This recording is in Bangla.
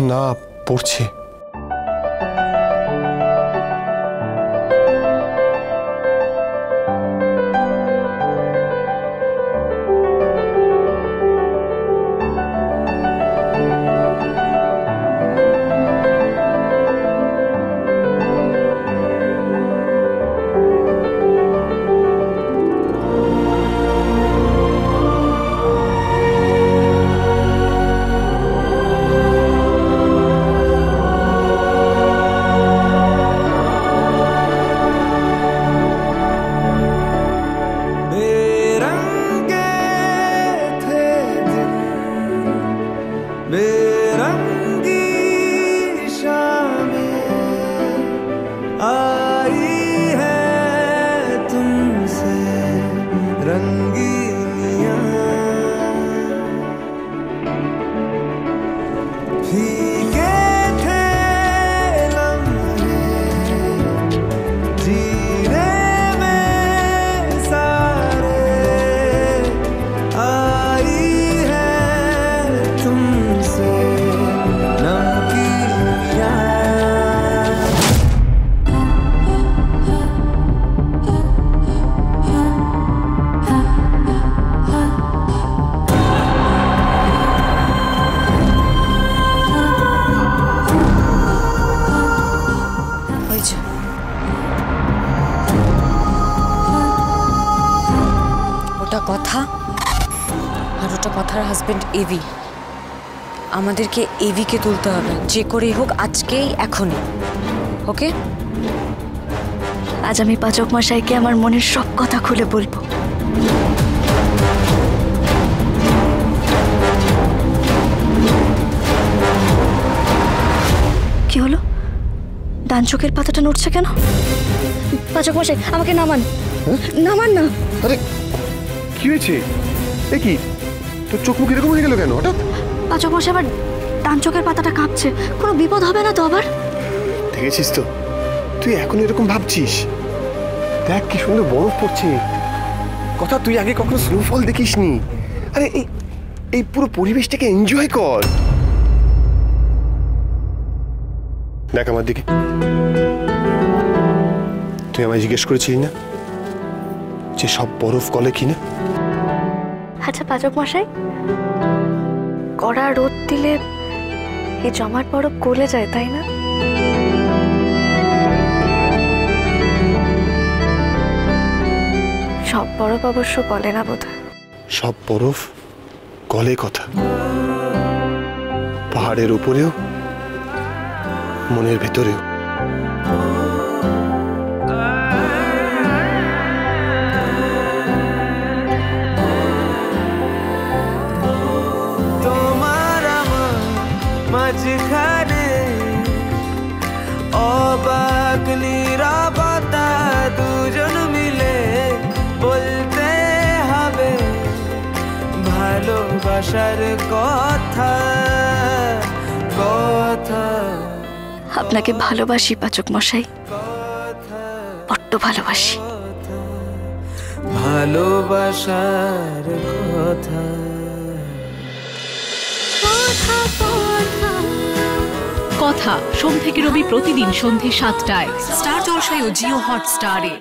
না, পড়ছি। बेरंगी शामें आई है तुमसे रंगीनियां, फीके थे लम्हे जीने में सारे, आई है तुमसे ওটা কথা আর ওটা কথার হাজবেন্ড এভি। আমাদেরকে এভিকে তুলতে হবে, যে করেই হোক, আজকেই, এখনই। ওকে? আজ আমি পাচক মশাইকে আমার মনের সব কথা খুলে বলবো। কি হলো? ডান চোখের পাতাটা নড়ছে কেন? পাচক মশাই, আমাকে নামান। নামান না। আরে কি হয়েছে? এ কি, তোর চোখ মুখ এরকম হয়ে গেল কেন হঠাৎ? পাচক মশাই, আবার ডান চোখের পাতাটা কাঁপছে। কোনো বিপদ হবে না তো আবার? দেখেছিস তো, তুই এখন এরকম ভাবছিস? দেখ কি সুন্দর বরফ পড়ছে। কথা, তুই আগে কখনো স্নোফল দেখিসনি। আরে এই পুরো পরিবেশটাকে এনজয় কর। দেখ আমার দিকে। তুই আমায় জিজ্ঞেস করেছিলি না যে সব বরফ গলে কিনা? আচ্ছা পাচক মশাই, কড়া রোদ দিলে এই জমাট বরফ গলে যায়, তাই না? সব বরফ অবশ্য গলে না বোধহয়। সব বরফ গলে কথা, পাহাড়ের উপরেও, মনের ভেতরেও। মাঝখানে অবাক নীরবতা, দুজন মিলে বলতে হবে ভালোবাসার কথা। কথা আপনাকে ভালোবাসি পাচক মশাই, বড্ড ভালোবাসি। ভালোবাসার কথা। কথা সোম থেকে রবি প্রতিদিন সন্ধ্যে ৭টায় স্টার জলসায় ও জিও হটস্টারে।